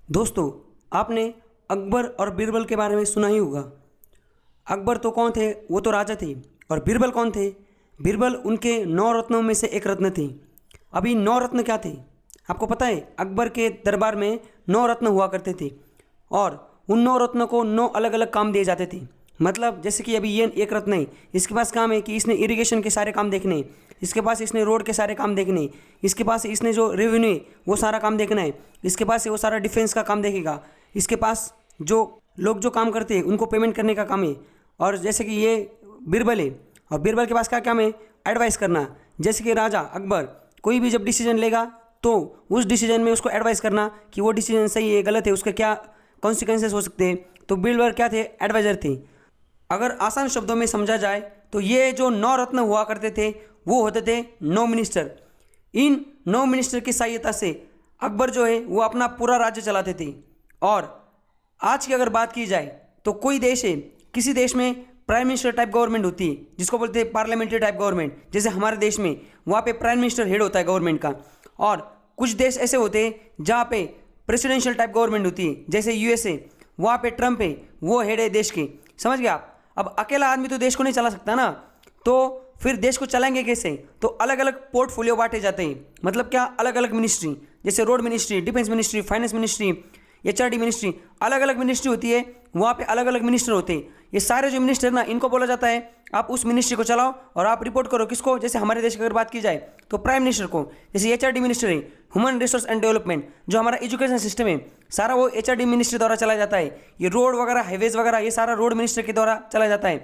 दोस्तों, आपने अकबर और बीरबल के बारे में सुना ही होगा। अकबर तो कौन थे? वो तो राजा थे। और बीरबल कौन थे? बीरबल उनके 9 रत्नों में से एक रत्न थे। अभी 9 रत्न क्या थे आपको पता है? अकबर के दरबार में 9 रत्न हुआ करते थे और उन 9 रत्नों को 9 अलग अलग काम दिए जाते थे। मतलब जैसे कि अभी ये एक रत्न है, इसके पास काम है कि इसने इरिगेशन के सारे काम देखने, इसके पास इसने रोड के सारे काम देखने, इसके पास इसने जो रेवेन्यू है वो सारा काम देखना है, इसके पास वो सारा डिफेंस का काम देखेगा, इसके पास जो लोग जो काम करते हैं उनको पेमेंट करने का काम है। और जैसे कि ये बीरबल है, और बीरबल के पास क्या काम है? एडवाइस करना। जैसे कि राजा अकबर कोई भी जब डिसीजन लेगा तो उस डिसीजन में उसको एडवाइस करना कि वो डिसीजन सही है गलत है, उसके क्या कॉन्सिक्वेंसेस हो सकते हैं। तो बीरबल क्या थे? एडवाइजर थे। अगर आसान शब्दों में समझा जाए तो ये जो 9 रत्न हुआ करते थे वो होते थे 9 मिनिस्टर। इन 9 मिनिस्टर की सहायता से अकबर जो है वो अपना पूरा राज्य चलाते थे। और आज की अगर बात की जाए तो कोई देश है, किसी देश में प्राइम मिनिस्टर टाइप गवर्नमेंट होती है जिसको बोलते हैं पार्लियामेंट्री टाइप गवर्नमेंट। जैसे हमारे देश में वहाँ पे प्राइम मिनिस्टर हेड होता है गवर्नमेंट का। और कुछ देश ऐसे होते हैं जहाँ पे प्रेसिडेंशियल टाइप गवर्नमेंट होती है, जैसे यूएसए, वहाँ पे ट्रम्प है, वो हेड है देश के। समझ गए आप? अब अकेला आदमी तो देश को नहीं चला सकता ना, तो फिर देश को चलाएंगे कैसे? तो अलग अलग पोर्टफोलियो बांटे जाते हैं। मतलब क्या? अलग अलग मिनिस्ट्री, जैसे road ministry, defence ministry, finance ministry, HRD ministry, अलग अलग मिनिस्ट्री होती है। वहाँ पे अलग अलग मिनिस्टर होते हैं। ये सारे जो मिनिस्टर ना, इनको बोला जाता है आप उस मिनिस्ट्री को चलाओ और आप रिपोर्ट करो किसको? जैसे हमारे देश की अगर बात की जाए तो प्राइम मिनिस्टर को। जैसे एचआरडी मिनिस्टर है, ह्यूमन रिसोर्स एंड डेवलपमेंट, जो हमारा एजुकेशन सिस्टम है सारा वो एचआरडी मिनिस्ट्री द्वारा चलाया जाता है। ये रोड वगैरह, हाईवेज वगैरह, ये सारा रोड मिनिस्टर के द्वारा चलाया जाता है।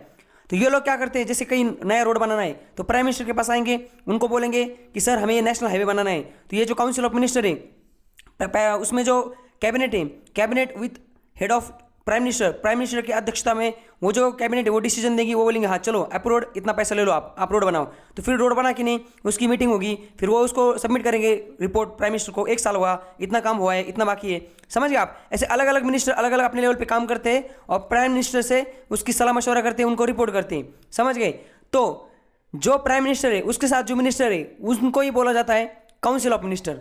तो ये लोग क्या करते हैं? जैसे कहीं नया रोड बनाना है तो प्राइम मिनिस्टर के पास आएंगे, उनको बोलेंगे कि सर हमें ये नेशनल हाईवे बनाना है। तो ये जो काउंसिल ऑफ मिनिस्टर है उसमें जो कैबिनेट है, cabinet with head of prime minister की अध्यक्षता में वो जो कैबिनेट है वो डिसीजन देगी। वो बोलेंगे हाँ चलो अप्रूव्ड, इतना पैसा ले लो, आप रोड बनाओ। तो फिर रोड बना कि नहीं, उसकी मीटिंग होगी, फिर वो उसको सबमिट करेंगे रिपोर्ट प्राइम मिनिस्टर को, 1 साल हुआ, इतना काम हुआ है, इतना बाकी है। समझ गए आप? ऐसे अलग अलग मिनिस्टर अलग अलग अपने लेवल पे काम करते हैं और प्राइम मिनिस्टर से उसकी सलाह मशवरा करते हैं, उनको रिपोर्ट करते हैं। समझ गए? तो जो प्राइम मिनिस्टर है उसके साथ जो मिनिस्टर है उनको ही बोला जाता है काउंसिल ऑफ मिनिस्टर।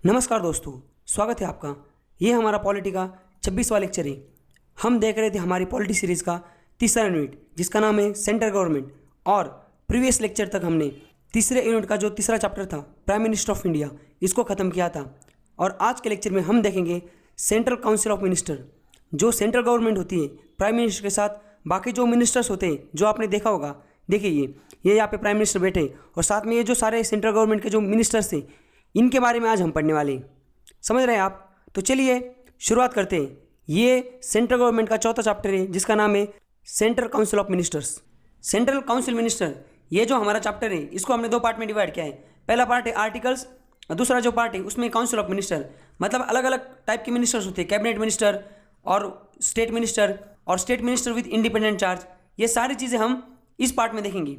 नमस्कार दोस्तों, स्वागत है आपका। ये हमारा पॉलिटी का 26वां लेक्चर है। हम देख रहे थे हमारी पॉलिटी सीरीज़ का तीसरा यूनिट जिसका नाम है सेंट्रल गवर्नमेंट। और प्रीवियस लेक्चर तक हमने तीसरे यूनिट का जो तीसरा चैप्टर था प्राइम मिनिस्टर ऑफ इंडिया, इसको ख़त्म किया था। और आज के लेक्चर में हम देखेंगे सेंट्रल काउंसिल ऑफ मिनिस्टर, जो सेंट्रल गवर्नमेंट होती है प्राइम मिनिस्टर के साथ बाकी जो मिनिस्टर्स होते हैं जो आपने देखा होगा। देखिए ये यहाँ पे प्राइम मिनिस्टर बैठे और साथ में ये जो सारे सेंट्रल गवर्नमेंट के जो मिनिस्टर्स थे इनके बारे में आज हम पढ़ने वाले हैं। समझ रहे हैं आप? तो चलिए शुरुआत करते हैं। ये सेंट्रल गवर्नमेंट का चौथा चैप्टर है जिसका नाम है central council of ministers. Central council minister, ये जो हमारा चैप्टर है इसको हमने 2 पार्ट में डिवाइड किया है। पहला पार्ट है आर्टिकल्स और दूसरा जो पार्ट है उसमें काउंसिल ऑफ मिनिस्टर। मतलब अलग अलग टाइप के मिनिस्टर्स होते हैं, कैबिनेट मिनिस्टर और state minister with independent charge. ये सारी चीज़ें हम इस पार्ट में देखेंगे।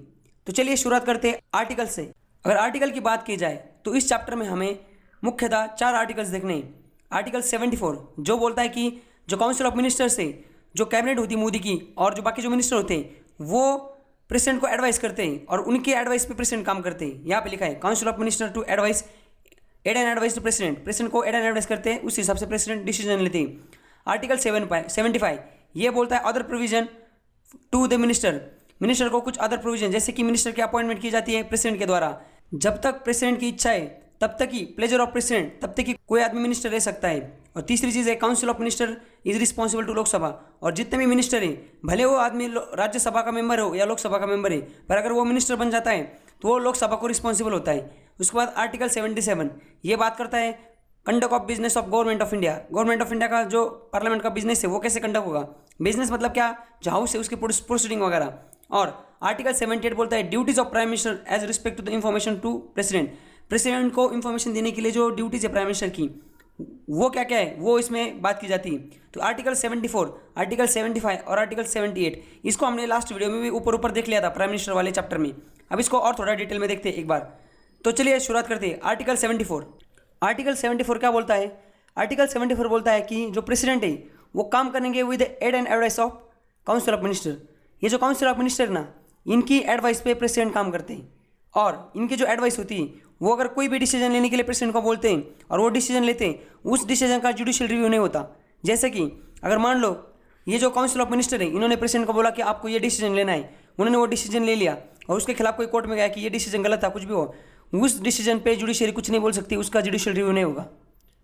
तो चलिए शुरुआत करते हैं आर्टिकल से। अगर आर्टिकल की बात की जाए तो इस चैप्टर में हमें मुख्यतः 4 आर्टिकल्स देखने हैं। आर्टिकल 74 जो बोलता है कि जो काउंसिल ऑफ मिनिस्टर से जो कैबिनेट होती है मोदी की और जो बाकी जो मिनिस्टर होते हैं वो प्रेसिडेंट को एडवाइस करते हैं और उनके एडवाइस पे प्रेसिडेंट काम करते हैं। यहाँ पे लिखा है council of minister to advise aid and advise to president को एड एंड एडवाइस करते हैं, उस हिसाब से प्रेसिडेंट डिसीजन लेते हैं। आर्टिकल 75 ये बोलता है other provision to the minister को कुछ अदर प्रोविजन, जैसे कि मिनिस्टर की अपॉइंटमेंट की जाती है प्रेसिडेंट के द्वारा। जब तक प्रेसिडेंट की इच्छा है तब तक ही, प्लेजर ऑफ प्रेसिडेंट, तब तक ही कोई आदमी मिनिस्टर रह सकता है। और तीसरी चीज़ है council of minister is responsible to Lok Sabha. और जितने भी मिनिस्टर हैं भले वो आदमी राज्यसभा का मेंबर हो या लोकसभा का मेंबर है, पर अगर वो मिनिस्टर बन जाता है तो वो लोकसभा को रिस्पॉन्सिबल होता है। उसके बाद आर्टिकल 77 ये बात करता है conduct of business of government of India. Government of India का जो पार्लियामेंट का बिजनेस है वो कैसे कंडक्ट होगा। बिजनेस मतलब क्या? जो हाउस है उसकी प्रोसीडिंग वगैरह। और आर्टिकल 78 बोलता है duties of prime minister as respect to the information to president को इन्फॉर्मेशन देने के लिए जो ड्यूटीज है प्राइम मिनिस्टर की वो क्या क्या है वो इसमें बात की जाती है। तो आर्टिकल 74, आर्टिकल 75 और आर्टिकल 78 इसको हमने लास्ट वीडियो में भी ऊपर देख लिया था प्राइम मिनिस्टर वाले चैप्टर में। अब इसको और थोड़ा डिटेल में देखते हैं एक बार। तो चलिए शुरुआत करते हैं। आर्टिकल 74। आर्टिकल 74 क्या बोलता है? आर्टिकल 74 बोलता है कि जो प्रेसिडेंट है वो काम करेंगे with aid and advice of council of minister. ये जो काउंसिल ऑफ मिनिस्टर ना, इनकी एडवाइस पे प्रेसिडेंट काम करते हैं और इनकी जो एडवाइस होती है वो अगर कोई भी डिसीजन लेने के लिए प्रेसिडेंट को बोलते हैं और वो डिसीजन लेते हैं, उस डिसीजन का जुडिशियल रिव्यू नहीं होता। जैसे कि अगर मान लो ये जो काउंसिल ऑफ मिनिस्टर है, इन्होंने प्रेसिडेंट को बोला कि आपको ये डिसीजन लेना है, उन्होंने वो डिसीजन ले लिया और उसके खिलाफ कोई कोर्ट में गया कि ये डिसीजन गलत था, कुछ भी हो, उस डिसीजन पे जुडिशरी कुछ नहीं बोल सकती, उसका जुडिशियल रिव्यू नहीं होगा।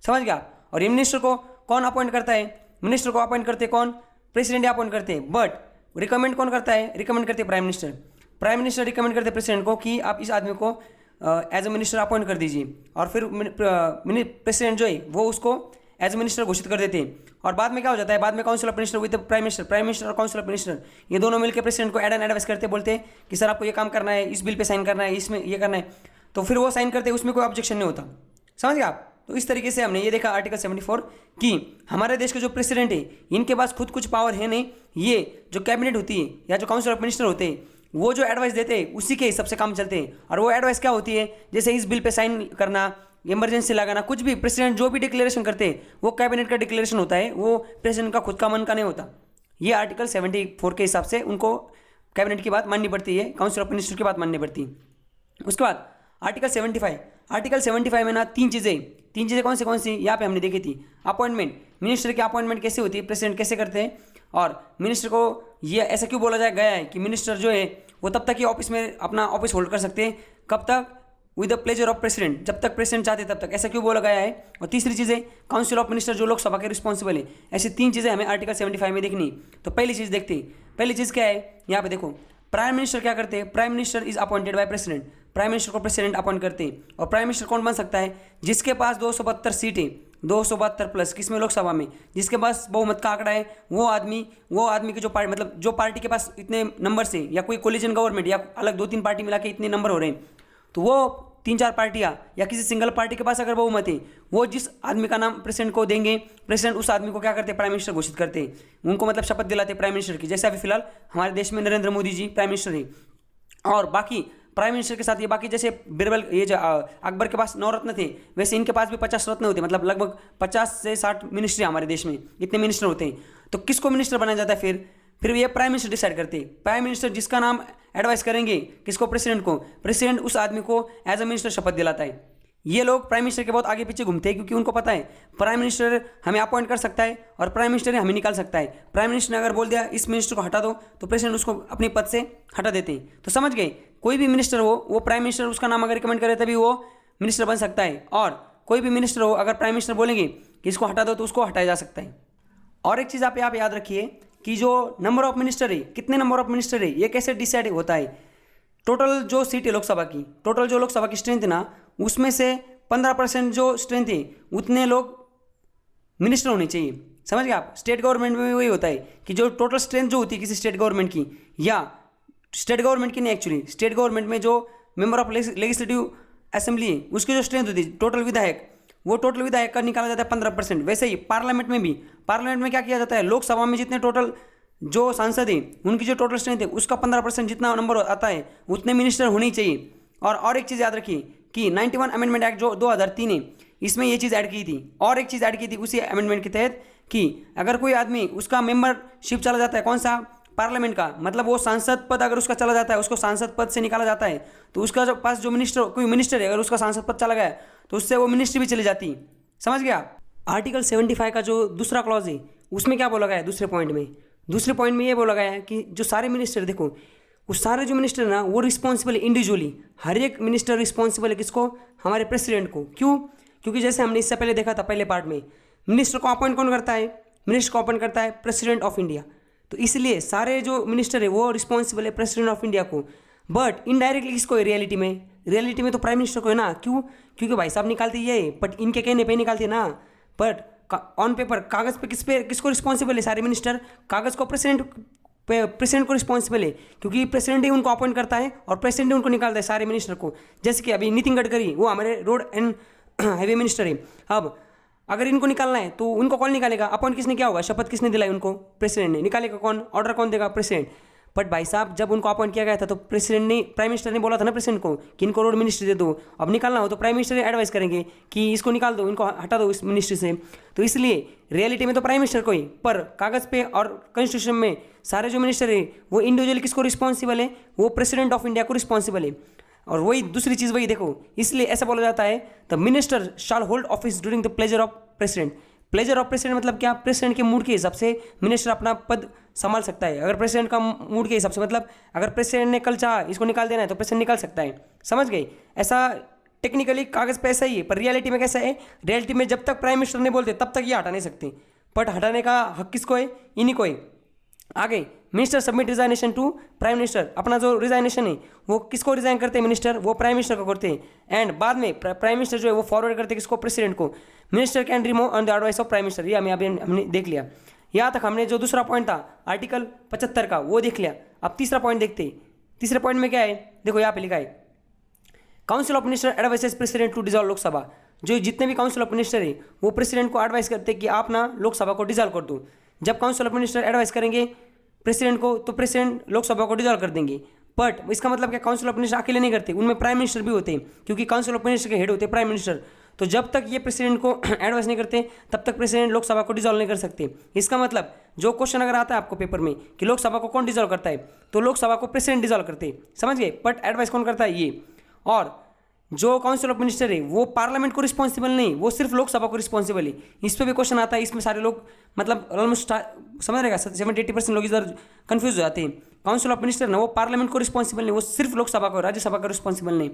समझ गया? और ये मिनिस्टर को कौन अपॉइंट करता है? मिनिस्टर को अपॉइंट करते कौन? प्रेसिडेंट अपॉइंट करते हैं। बट रिकमेंड कौन करता है? रिकमेंड करते prime minister. Prime minister recommend करते प्रेसिडेंट को कि आप इस आदमी को एज ए मिनिस्टर अपॉइंट कर दीजिए, और फिर प्रेसिडेंट जो है वो उसको एज ए मिनिस्टर घोषित कर देते हैं। और बाद में क्या हो जाता है? बाद में council of minister with prime minister और काउंसिल ऑफ मिनिस्टर ये दोनों मिलकर प्रेसिडेंट को एडवाइस करते, बोलते हैं कि सर आपको ये काम करना है, इस बिल पे साइन करना है, इसमें ये करना है, तो फिर वो साइन करते हैं, उसमें कोई ऑब्जेक्शन नहीं होता। समझ गए आप? तो इस तरीके से हमने ये देखा आर्टिकल 74 कि हमारे देश के जो प्रेसिडेंट है इनके पास खुद कुछ पावर है नहीं, ये जो कैबिनेट होती है या जो काउंसिल ऑफ मिनिस्टर होते हैं वो जो एडवाइस देते हैं उसी के हिसाब से काम चलते हैं। और वो एडवाइस क्या होती है? जैसे इस बिल पे साइन करना, इमरजेंसी लगाना, कुछ भी प्रेसिडेंट जो भी डिक्लेरेशन करते हैं वो कैबिनेट का डिक्लेरेशन होता है, वो प्रेसिडेंट का खुद का मन का नहीं होता। ये आर्टिकल 74 के हिसाब से उनको कैबिनेट की बात माननी पड़ती है, काउंसिल ऑफ मिनिस्टर की बात माननी पड़ती है। उसके बाद आर्टिकल 75 में ना तीन चीज़ें कौन सी यहाँ पे हमने देखी थी। अपॉइंटमेंट, मिनिस्टर की अपॉइंटमेंट कैसे होती है, प्रेसिडेंट कैसे करते हैं, और मिनिस्टर को ये ऐसा क्यों बोला गया है कि मिनिस्टर जो है वो तब तक ही ऑफिस में अपना ऑफिस होल्ड कर सकते हैं, कब तक? With the pleasure of president, जब तक प्रेसिडेंट चाहते तब तक, ऐसा क्यों बोला गया है। और तीसरी चीज़ है काउंसिल ऑफ मिनिस्टर जो लोकसभा के रिस्पॉन्सिबल है। ऐसी तीन चीज़ें हमें आर्टिकल 75 में देखनी। तो पहली चीज़ देखते हैं, पहली चीज़ क्या है, यहाँ पे देखो प्राइम मिनिस्टर क्या करते हैं? Prime minister is appointed by president. Prime minister को प्रेसिडेंट अपॉइंट करते हैं। और प्राइम मिनिस्टर कौन बन सकता है? जिसके पास 272 सीट है, 272 प्लस किसमें? लोकसभा में। जिसके पास बहुमत का आंकड़ा है वो आदमी की जो पार्टी, मतलब जो पार्टी के पास इतने नंबर से, या कोई कोलिजन गवर्नमेंट या अलग 2-3 पार्टी मिला के इतने नंबर हो रहे हैं, तो वो 3-4 पार्टियाँ या किसी सिंगल पार्टी के पास अगर बहुमत है, वो जिस आदमी का नाम प्रेसिडेंट को देंगे, प्रेसिडेंट उस आदमी को क्या करते हैं? प्राइम मिनिस्टर घोषित करते हैं, उनको मतलब शपथ दिलाते हैं प्राइम मिनिस्टर की। जैसे अभी फिलहाल हमारे देश में नरेंद्र मोदी जी प्राइम मिनिस्टर है, और बाकी प्राइम मिनिस्टर के साथ ये बाकी जैसे बीरबल, ये जो अकबर के पास 9 रत्न थे, वैसे इनके पास भी 50 रत्न होते हैं, मतलब लगभग 50 से 60 मिनिस्ट्री हमारे देश में, इतने मिनिस्टर होते हैं। तो किसको मिनिस्टर बनाया जाता है? फिर ये प्राइम मिनिस्टर डिसाइड करते हैं। प्राइम मिनिस्टर जिसका नाम एडवाइस करेंगे किसको? प्रेसिडेंट को। प्रेसिडेंट उस आदमी को एज अ मिनिस्टर शपथ दिलाता है। ये लोग प्राइम मिनिस्टर के बहुत आगे पीछे घूमते हैं, क्योंकि उनको पता है प्राइम मिनिस्टर हमें अपॉइंट कर सकता है और प्राइम मिनिस्टर हमें निकाल सकता है। प्राइम मिनिस्टर ने अगर बोल दिया इस मिनिस्टर को हटा दो, तो प्रेसिडेंट उसको अपने पद से हटा देते हैं। तो समझ गए, कोई भी मिनिस्टर हो, वो प्राइम मिनिस्टर उसका नाम अगर रिकमेंड करे तभी वो मिनिस्टर बन सकता है। और कोई भी मिनिस्टर हो, अगर प्राइम मिनिस्टर बोलेंगे कि इसको हटा दो, तो उसको हटाया जा सकता है। और एक चीज़ आप यहाँ पे याद रखिए कि जो नंबर ऑफ मिनिस्टर है, कितने नंबर ऑफ मिनिस्टर है, ये कैसे डिसाइड होता है? टोटल जो सीट है लोकसभा की, टोटल जो लोकसभा की स्ट्रेंथ है ना, उसमें से 15% जो स्ट्रेंथ है उतने लोग मिनिस्टर होने चाहिए। समझ गए आप? स्टेट गवर्नमेंट में भी वही होता है कि जो टोटल स्ट्रेंथ जो होती है किसी स्टेट गवर्नमेंट की, या स्टेट गवर्नमेंट की नहीं, एक्चुअली स्टेट गवर्नमेंट में जो मेंबर ऑफ लेजिस्लेटिव असेंबली है उसकी जो स्ट्रेंथ होती है टोटल विधायक, वो टोटल विधायक का निकाला जाता है 15%। वैसे ही पार्लियामेंट में भी, पार्लियामेंट में क्या किया जाता है? लोकसभा में जितने टोटल जो सांसद हैं उनकी जो टोटल स्ट्रेंथ है उसका 15% जितना नंबर आता है उतने मिनिस्टर होने ही चाहिए। और एक चीज़ याद रखिए कि 91 अमेंडमेंट एक्ट जो 2003 है, इसमें ये चीज़ ऐड की थी। और एक चीज़ ऐड की थी उसी अमेंडमेंट के तहत कि अगर कोई आदमी उसका मेंबरशिप चला जाता है, कौन सा? पार्लियामेंट का, मतलब वो सांसद पद अगर उसका चला जाता है, उसको सांसद पद से निकाला जाता है, तो उसका जो पास जो कोई मिनिस्टर है, अगर उसका सांसद पद चला गया तो उससे वो मिनिस्ट्री भी चली जाती है। समझ गया? आर्टिकल 75 का जो दूसरा क्लॉज है उसमें क्या बोला गया है? दूसरे पॉइंट में ये बोला गया है कि जो सारे मिनिस्टर, देखो वो सारे जो मिनिस्टर ना वो रिस्पॉन्सिबल है इंडिविजुअली। हर एक मिनिस्टर रिस्पॉन्सिबल है किसको? हमारे प्रेसिडेंट को। क्यों? क्योंकि जैसे हमने इससे पहले देखा था पहले पार्ट में, मिनिस्टर को अपॉइंट कौन करता है? मिनिस्टर को अपॉइंट करता है प्रेसिडेंट ऑफ इंडिया। तो इसलिए सारे जो मिनिस्टर है वो रिस्पॉन्सिबल है प्रेसिडेंट ऑफ इंडिया को। बट इनडायरेक्टली किसको है? रियलिटी में तो प्राइम मिनिस्टर को है ना। क्यों? क्योंकि भाई साहब निकालते ये, बट इनके कहने पे निकालते ना, बट ऑन पेपर, कागज़ पे किसको रिस्पॉन्सिबल है? सारे मिनिस्टर। कागज़ को प्रेसिडेंट को रिस्पॉन्सिबल है, क्योंकि प्रेसिडेंट ही उनको अपॉइंट करता है और प्रेसिडेंट ही उनको निकालता है सारे मिनिस्टर को। जैसे कि अभी नितिन गडकरी, वो हमारे रोड एंड हाईवे मिनिस्टर है। अब अगर इनको निकालना है तो उनको कौन निकालेगा? अपॉइंट किसने किया होगा? शपथ किसने दिलाई उनको? प्रेसिडेंट ने। निकालेगा कौन? ऑर्डर कौन देगा? प्रेसिडेंट। बट भाई साहब जब उनको अपॉइंट किया गया था तो प्राइम मिनिस्टर ने बोला था ना प्रेसिडेंट को कि इनको रोड मिनिस्ट्री दे दो। अब निकालना हो तो प्राइम मिनिस्टर एडवाइस करेंगे कि इसको निकाल दो, इनको हटा दो इस मिनिस्ट्री से। तो इसलिए रियलिटी में तो प्राइम मिनिस्टर को ही, पर कागज़ पे और कॉन्स्टिट्यूशन में सारे जो मिनिस्टर है वो इंडिविजुअली किसको रिस्पॉन्सिबल है? वो प्रेसिडेंट ऑफ इंडिया को रिस्पॉन्सिबल है। और वही दूसरी चीज़ वही देखो, इसलिए ऐसा बोला जाता है the minister shall hold office during the pleasure of president. Pleasure of president मतलब क्या, प्रेसिडेंट के मूड के हिसाब से मिनिस्टर अपना पद संभाल सकता है। अगर प्रेसिडेंट का मूड के हिसाब से, मतलब अगर प्रेसिडेंट ने कल चाहा इसको निकाल देना है तो प्रेसिडेंट निकाल सकता है, समझ गए। ऐसा टेक्निकली कागज़ पे ऐसा ही है, पर रियलिटी में कैसा है, रियलिटी में जब तक प्राइम मिनिस्टर नहीं बोलते तब तक ये हटा नहीं सकते, बट हटाने का हक किसको है, इन्हीं को है। आगे minister submit resignation to prime minister, अपना जो रिजाइनेशन है वो किसको रिजाइन करते हैं मिनिस्टर, वो प्राइम मिनिस्टर को करते हैं। एंड बाद में प्राइम मिनिस्टर जो है वो फॉरवर्ड करते हैं किसको, प्रेसिडेंट को। Minister can remove on the advice of prime minister, ये हमने देख लिया। यहाँ तक हमने जो दूसरा पॉइंट था आर्टिकल 75 का वो देख लिया। अब तीसरा पॉइंट देखते हैं। तीसरे पॉइंट में क्या है, देखो यहाँ पे लिखा है council of minister advises president to dissolve Lok Sabha. जो जितने भी काउंसिल ऑफ मिनिस्टर है वो प्रेसिडेंट को एडवाइस करते हैं कि आप ना लोकसभा को डिजॉल्व कर दो। जब काउंसिल ऑफ मिनिस्टर एडवाइस करेंगे प्रेसिडेंट को तो प्रेसिडेंट लोकसभा को डिजॉल्व कर देंगे। बट इसका मतलब क्या, काउंसिल ऑफ मिनिस्टर अकेले नहीं करते, उनमें प्राइम मिनिस्टर भी होते हैं, क्योंकि काउंसिल ऑफ मिनिस्टर के हेड होते हैं प्राइम मिनिस्टर। तो जब तक ये प्रेसिडेंट को एडवाइस नहीं करते तब तक प्रेसिडेंट लोकसभा को डिजॉल्व नहीं कर सकते। इसका मतलब जो क्वेश्चन अगर आता है आपको पेपर में कि लोकसभा को कौन डिजॉल्व करता है, तो लोकसभा को प्रेसिडेंट डिजॉल्व करते हैं, समझ गए। बट एडवाइस कौन करता है, ये। और जो काउंसिल ऑफ मिनिस्टर है वो पार्लियामेंट को रिस्पॉन्सिबल नहीं, वो सिर्फ लोकसभा को रिस्पॉन्सिबल है। इस पर भी क्वेश्चन आता है, इसमें सारे लोग मतलब ऑलमोस्ट समझ रहेगा 70-80% लोग इधर कंफ्यूज हो जाते हैं। काउंसिल ऑफ मिनिस्टर ना वो पार्लियामेंट को रिस्पॉन्सिबल नहीं, वो सिर्फ लोकसभा को, राज्यसभा का रिस्पॉन्सिबल नहीं।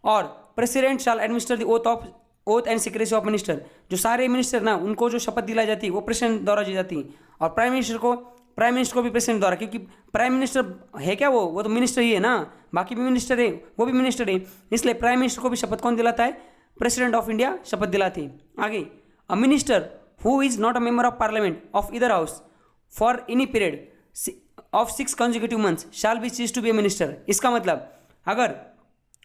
और president shall administer the oath and secrecy of minister, जो सारे मिनिस्टर ना उनको जो शपथ दिलाई जाती है वो प्रेसिडेंट द्वारा दी जाती है। और प्राइम मिनिस्टर को भी प्रेसिडेंट द्वारा, क्योंकि प्राइम मिनिस्टर है क्या, वो तो मिनिस्टर ही है ना, बाकी भी मिनिस्टर है, वो भी मिनिस्टर है, इसलिए प्राइम मिनिस्टर को भी शपथ कौन दिलाता है, प्रेसिडेंट ऑफ इंडिया शपथ दिलाती है। आगे a minister who is not a member of parliament of either house for any period of 6 consecutive months shall be चीज टू बी ए मिनिस्टर। इसका मतलब अगर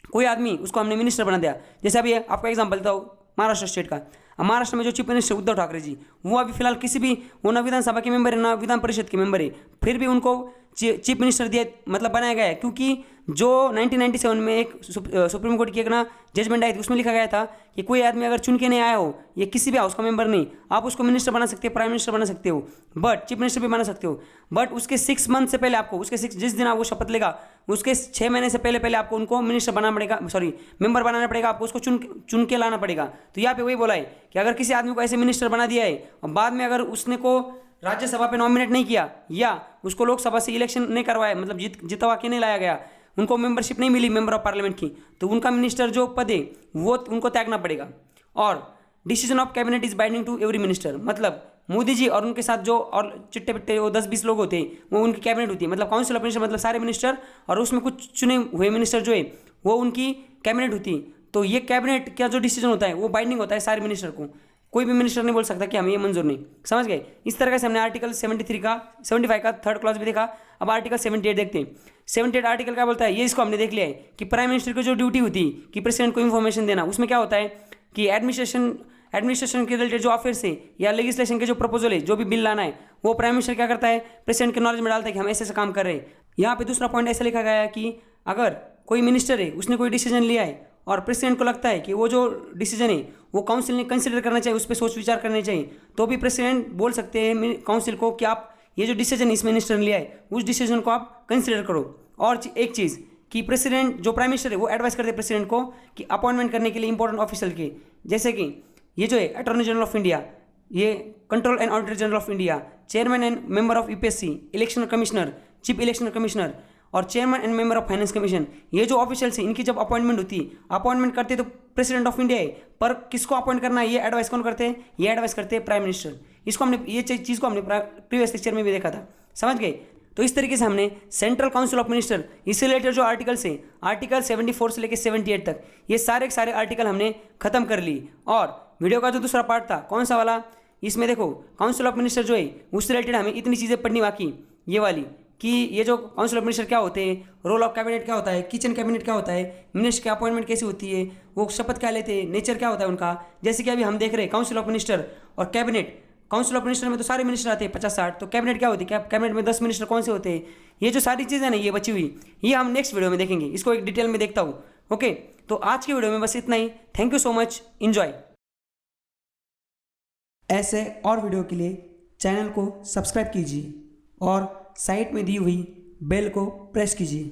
कोई आदमी, उसको हमने मिनिस्टर बना दिया, जैसे अभी आपका एग्जाम्पल देता हूँ महाराष्ट्र स्टेट का। महाराष्ट्र में जो चीफ मिनिस्टर उद्धव ठाकरे जी, वो अभी फिलहाल किसी भी, वो ना विधानसभा के मेंबर है ना विधान परिषद के मेंबर है, फिर भी उनको चीफ मिनिस्टर दिया, मतलब बनाया गया है, क्योंकि जो 1997 में एक सुप्रीम कोर्ट की एक ना जजमेंट आई थी, उसमें लिखा गया था कि कोई आदमी अगर चुन के नहीं आया हो, ये किसी भी हाउस का मेंबर नहीं, आप उसको मिनिस्टर बना सकते हो, प्राइम मिनिस्टर बना सकते हो, बट चीफ मिनिस्टर भी बना सकते हो। बट उसके 6 मंथ से पहले आपको, उसके 6 जिस दिन आप वो शपथ लेगा उसके 6 महीने से पहले आपको उनको मिनिस्टर बनाना पड़ेगा, सॉरी मेंबर बनाना पड़ेगा, आपको उसको चुन के लाना पड़ेगा। तो यहाँ पे वही बोला है कि अगर किसी आदमी को ऐसे मिनिस्टर बना दिया है और बाद में अगर उसने को राज्यसभा पे नॉमिनेट नहीं किया या उसको लोकसभा से इलेक्शन नहीं करवाया, मतलब जितवा के नहीं लाया गया, उनको मेंबरशिप नहीं मिली मेंबर ऑफ पार्लियामेंट की, तो उनका मिनिस्टर जो पद है वो उनको त्यागना पड़ेगा। और decision of cabinet is binding to every minister, मतलब मोदी जी और उनके साथ जो और चिट्टे पिट्टे वो 10-20 लोग होते हैं, वो उनकी कैबिनेट होती है, मतलब काउंसिल ऑफ मिनिस्टर, मतलब सारे मिनिस्टर और उसमें कुछ चुने हुए मिनिस्टर जो है वो उनकी कैबिनेट होती है। तो ये कैबिनेट का जो डिसीजन होता है वो बाइंडिंग होता है सारे मिनिस्टर को, कोई भी मिनिस्टर नहीं बोल सकता कि हमें ये मंजूर नहीं, समझ गए। इस तरह से हमने आर्टिकल 75 का थर्ड क्लॉज भी देखा। अब आर्टिकल 78 देखते हैं। 78 आर्टिकल क्या बोलता है, ये इसको हमने देख लिया है कि प्राइम मिनिस्टर की जो ड्यूटी होती है कि प्रेसिडेंट को इन्फॉर्मेशन देना, उसमें क्या होता है कि एडमिनिस्ट्रेशन के रिलेटेड जो अफेयर्स है या लेजिस्लेशन के जो प्रपोजल है, जो भी बिल लाना है, वो प्राइम मिनिस्टर क्या करता है, प्रेसिडेंट के नॉलेज में डालता है कि हम ऐसे ऐसे काम कर रहे हैं। यहाँ पे दूसरा पॉइंट ऐसा लिखा गया है कि अगर कोई मिनिस्टर है उसने कोई डिसीजन लिया है और प्रेसिडेंट को लगता है कि वो जो डिसीजन है वो काउंसिल ने कंसिडर करना चाहिए, उस पर सोच विचार करना चाहिए, तो भी प्रेसिडेंट बोल सकते हैं काउंसिल को कि आप ये जो डिसीजन इस मिनिस्टर ने लिया है उस डिसीजन को आप कंसिडर करो। और एक चीज़ कि प्रेसिडेंट जो प्राइम मिनिस्टर है वो एडवाइस करते हैं प्रेसिडेंट को कि अपॉइंटमेंट करने के लिए इंपॉर्टेंट ऑफिसर के, जैसे कि ये जो है अटॉर्नी जनरल ऑफ इंडिया, ये control and auditor general of India, chairman and member of UPSC, election commissioner, chief election commissioner और chairman and member of finance commission, ये जो ऑफिशियल्स हैं इनकी जब अपॉइंटमेंट होती है, अपॉइंटमेंट करते तो प्रेसिडेंट ऑफ इंडिया है, पर किसको अपॉइंट करना है ये एडवाइस कौन करते हैं, ये एडवाइस करते हैं प्राइम मिनिस्टर। इसको हमने ये चीज़ को हमने प्रीवियस लेक्चर में भी देखा था, समझ गए। तो इस तरीके से हमने सेंट्रल काउंसिल ऑफ मिनिस्टर, इससे रिलेटेड जो आर्टिकल्स हैं, आर्टिकल 74 से लेकर 78 तक, ये सारे के सारे आर्टिकल हमने खत्म कर ली। और वीडियो का जो दूसरा पार्ट था कौन सा वाला, इसमें देखो काउंसिल ऑफ मिनिस्टर जो है उससे रिलेटेड हमें इतनी चीज़ें पढ़नी बाकी, ये वाली कि ये जो काउंसिल ऑफ मिनिस्टर क्या होते हैं, रोल ऑफ कैबिनेट क्या होता है, किचन कैबिनेट क्या होता है, मिनिस्टर की अपॉइंटमेंट कैसी होती है, वो शपथ क्या लेते हैं, नेचर क्या होता है उनका। जैसे कि अभी हम देख रहे हैं काउंसिल ऑफ मिनिस्टर और कैबिनेट। काउंसिल ऑफ मिनिस्टर में तो सारे मिनिस्टर आते हैं 50-60, तो कैबिनेट क्या होती है, कैबिनेट में 10 मिनिस्टर कौन से होते हैं, ये जो सारी चीज़ें ना ये बची हुई, ये हम नेक्स्ट वीडियो में देखेंगे, इसको एक डिटेल में देखता हूँ। ओके, तो आज की वीडियो में बस इतना ही। Thank you so much, enjoy. ऐसे और वीडियो के लिए चैनल को सब्सक्राइब कीजिए और साइट में दी हुई बेल को प्रेस कीजिए।